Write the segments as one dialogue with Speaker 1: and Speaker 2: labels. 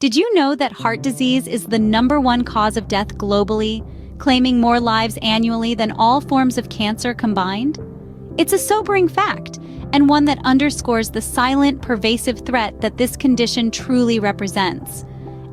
Speaker 1: Did you know that heart disease is the #1 cause of death globally, claiming more lives annually than all forms of cancer combined? It's a sobering fact, and one that underscores the silent, pervasive threat that this condition truly represents.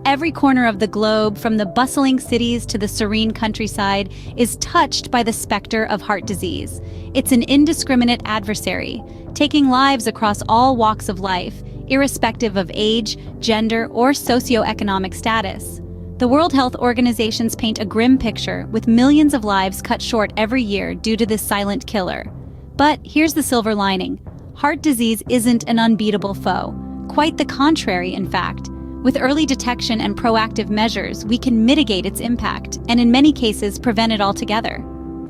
Speaker 1: Every corner of the globe, from the bustling cities to the serene countryside, is touched by the specter of heart disease. It's an indiscriminate adversary, taking lives across all walks of life, irrespective of age, gender, or socioeconomic status. The World Health Organizations paint a grim picture, with millions of lives cut short every year due to this silent killer. But here's the silver lining. Heart disease isn't an unbeatable foe. Quite the contrary, in fact. With early detection and proactive measures, we can mitigate its impact, and in many cases, prevent it altogether.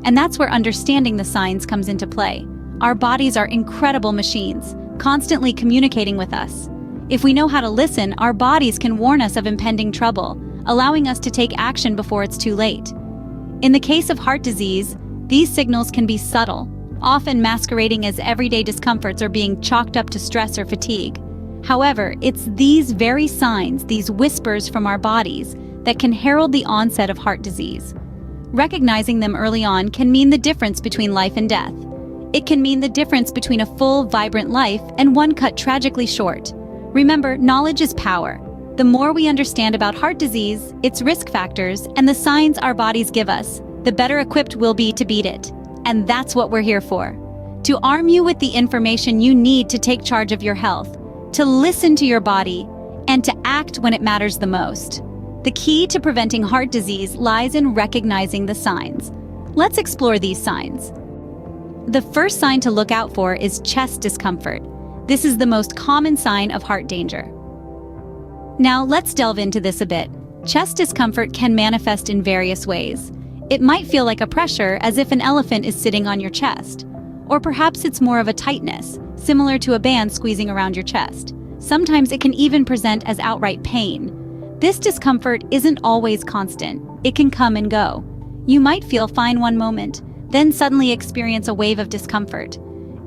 Speaker 1: And that's where understanding the signs comes into play. Our bodies are incredible machines, constantly communicating with us. If we know how to listen, our bodies can warn us of impending trouble, allowing us to take action before it's too late. In the case of heart disease, these signals can be subtle, often masquerading as everyday discomforts or being chalked up to stress or fatigue. However, it's these very signs, these whispers from our bodies, that can herald the onset of heart disease. Recognizing them early on can mean the difference between life and death. It can mean the difference between a full, vibrant life and one cut tragically short. Remember, knowledge is power. The more we understand about heart disease, its risk factors, and the signs our bodies give us, the better equipped we'll be to beat it. And that's what we're here for. To arm you with the information you need to take charge of your health, to listen to your body, and to act when it matters the most. The key to preventing heart disease lies in recognizing the signs. Let's explore these signs. The first sign to look out for is chest discomfort. This is the most common sign of heart danger. Now let's delve into this a bit. Chest discomfort can manifest in various ways. It might feel like a pressure, as if an elephant is sitting on your chest. Or perhaps it's more of a tightness, similar to a band squeezing around your chest. Sometimes it can even present as outright pain. This discomfort isn't always constant. It can come and go. You might feel fine one moment, then suddenly experience a wave of discomfort.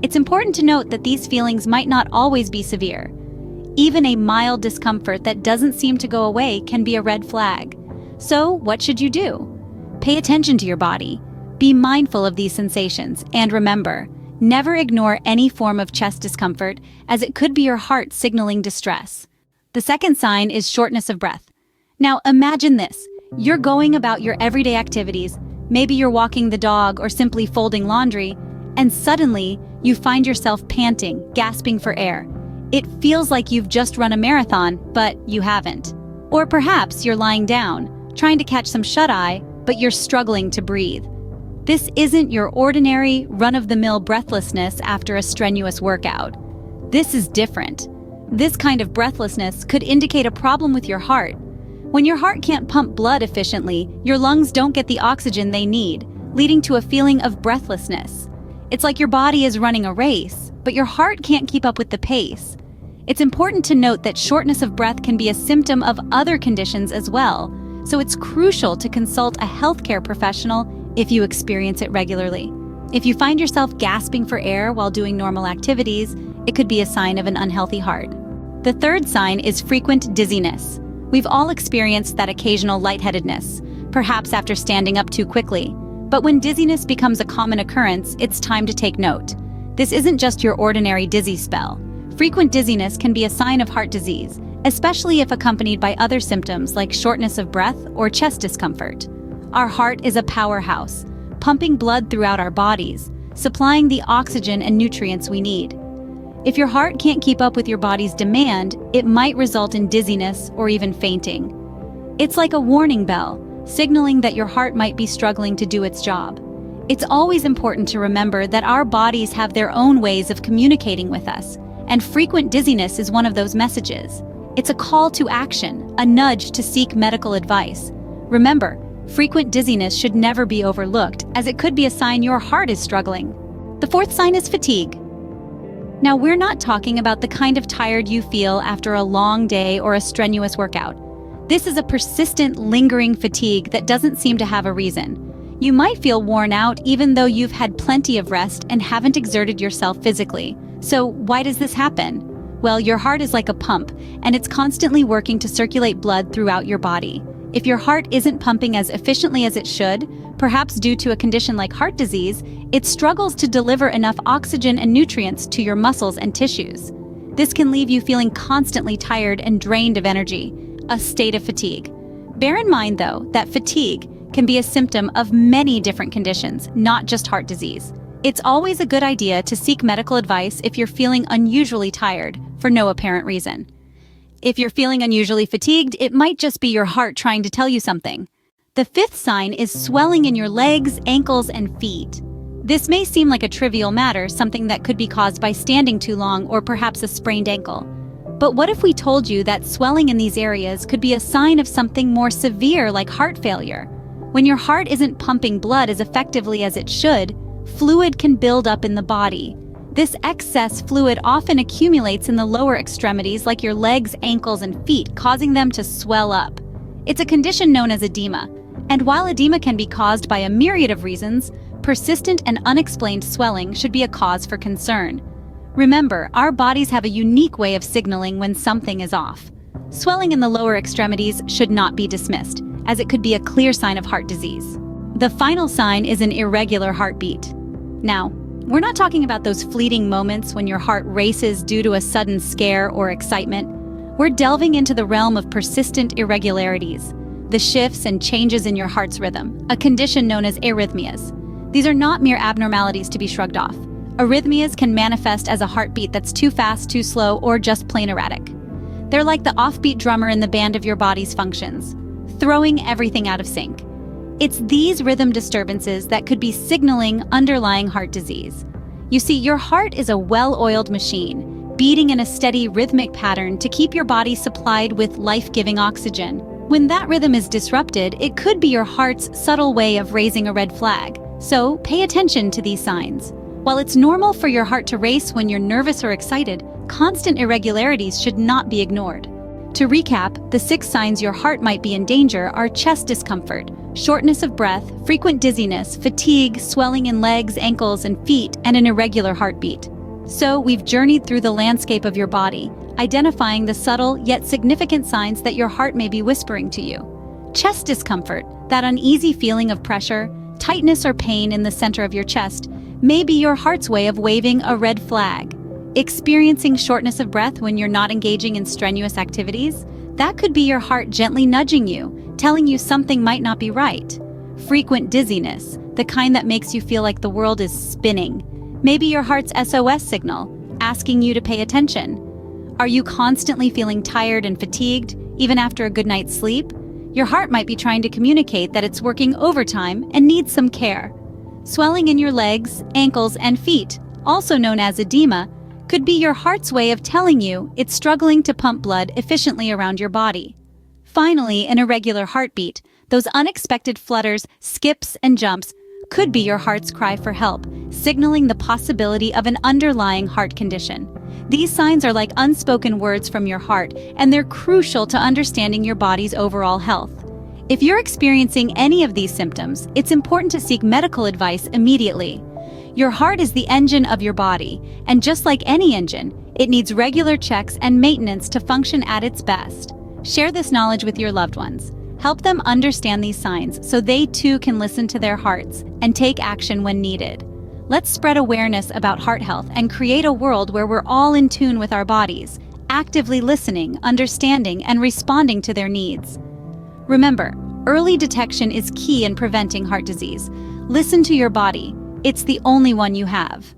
Speaker 1: It's important to note that these feelings might not always be severe. Even a mild discomfort that doesn't seem to go away can be a red flag. So, what should you do? Pay attention to your body. Be mindful of these sensations, and remember, never ignore any form of chest discomfort, as it could be your heart signaling distress. The second sign is shortness of breath. Now imagine this. You're going about your everyday activities, maybe you're walking the dog or simply folding laundry, and suddenly you find yourself panting, gasping for air. It feels like you've just run a marathon, but you haven't. Or perhaps you're lying down, trying to catch some shut-eye, but you're struggling to breathe. This isn't your ordinary, run-of-the-mill breathlessness after a strenuous workout. This is different. This kind of breathlessness could indicate a problem with your heart. When your heart can't pump blood efficiently, your lungs don't get the oxygen they need, leading to a feeling of breathlessness. It's like your body is running a race, but your heart can't keep up with the pace. It's important to note that shortness of breath can be a symptom of other conditions as well, so it's crucial to consult a healthcare professional if you experience it regularly. If you find yourself gasping for air while doing normal activities, it could be a sign of an unhealthy heart. The third sign is frequent dizziness. We've all experienced that occasional lightheadedness, perhaps after standing up too quickly. But when dizziness becomes a common occurrence, it's time to take note. This isn't just your ordinary dizzy spell. Frequent dizziness can be a sign of heart disease, especially if accompanied by other symptoms like shortness of breath or chest discomfort. Our heart is a powerhouse, pumping blood throughout our bodies, supplying the oxygen and nutrients we need. If your heart can't keep up with your body's demand, it might result in dizziness or even fainting. It's like a warning bell, signaling that your heart might be struggling to do its job. It's always important to remember that our bodies have their own ways of communicating with us, and frequent dizziness is one of those messages. It's a call to action, a nudge to seek medical advice. Remember, frequent dizziness should never be overlooked, as it could be a sign your heart is struggling. The fourth sign is fatigue. Now, we're not talking about the kind of tired you feel after a long day or a strenuous workout. This is a persistent, lingering fatigue that doesn't seem to have a reason. You might feel worn out even though you've had plenty of rest and haven't exerted yourself physically. So why does this happen? Well, your heart is like a pump, and it's constantly working to circulate blood throughout your body. If your heart isn't pumping as efficiently as it should, perhaps due to a condition like heart disease, it struggles to deliver enough oxygen and nutrients to your muscles and tissues. This can leave you feeling constantly tired and drained of energy, a state of fatigue. Bear in mind, though, that fatigue can be a symptom of many different conditions, not just heart disease. It's always a good idea to seek medical advice if you're feeling unusually tired for no apparent reason. If you're feeling unusually fatigued, it might just be your heart trying to tell you something. The fifth sign is swelling in your legs, ankles, and feet. This may seem like a trivial matter, something that could be caused by standing too long or perhaps a sprained ankle. But what if we told you that swelling in these areas could be a sign of something more severe like heart failure? When your heart isn't pumping blood as effectively as it should, fluid can build up in the body. This excess fluid often accumulates in the lower extremities like your legs, ankles, and feet, causing them to swell up. It's a condition known as edema, and while edema can be caused by a myriad of reasons, persistent and unexplained swelling should be a cause for concern. Remember, our bodies have a unique way of signaling when something is off. Swelling in the lower extremities should not be dismissed, as it could be a clear sign of heart disease. The final sign is an irregular heartbeat. Now, we're not talking about those fleeting moments when your heart races due to a sudden scare or excitement. We're delving into the realm of persistent irregularities, the shifts and changes in your heart's rhythm, a condition known as arrhythmias. These are not mere abnormalities to be shrugged off. Arrhythmias can manifest as a heartbeat that's too fast, too slow, or just plain erratic. They're like the offbeat drummer in the band of your body's functions, throwing everything out of sync. It's these rhythm disturbances that could be signaling underlying heart disease. You see, your heart is a well-oiled machine, beating in a steady rhythmic pattern to keep your body supplied with life-giving oxygen. When that rhythm is disrupted, it could be your heart's subtle way of raising a red flag. So pay attention to these signs. While it's normal for your heart to race when you're nervous or excited, constant irregularities should not be ignored. To recap, the 6 signs your heart might be in danger are chest discomfort, shortness of breath, frequent dizziness, fatigue, swelling in legs, ankles, and feet, and an irregular heartbeat. So we've journeyed through the landscape of your body, identifying the subtle yet significant signs that your heart may be whispering to you. Chest discomfort, that uneasy feeling of pressure, tightness or pain in the center of your chest, may be your heart's way of waving a red flag. Experiencing shortness of breath when you're not engaging in strenuous activities, that could be your heart gently nudging you, telling you something might not be right. Frequent dizziness, the kind that makes you feel like the world is spinning, maybe your heart's SOS signal, asking you to pay attention. Are you constantly feeling tired and fatigued, even after a good night's sleep? Your heart might be trying to communicate that it's working overtime and needs some care. Swelling in your legs, ankles, and feet, also known as edema, could be your heart's way of telling you it's struggling to pump blood efficiently around your body. Finally, an irregular heartbeat, those unexpected flutters, skips, and jumps, could be your heart's cry for help, signaling the possibility of an underlying heart condition. These signs are like unspoken words from your heart, and they're crucial to understanding your body's overall health. If you're experiencing any of these symptoms, it's important to seek medical advice immediately. Your heart is the engine of your body, and just like any engine, it needs regular checks and maintenance to function at its best. Share this knowledge with your loved ones. Help them understand these signs so they too can listen to their hearts and take action when needed. Let's spread awareness about heart health and create a world where we're all in tune with our bodies, actively listening, understanding, and responding to their needs. Remember, early detection is key in preventing heart disease. Listen to your body. It's the only one you have.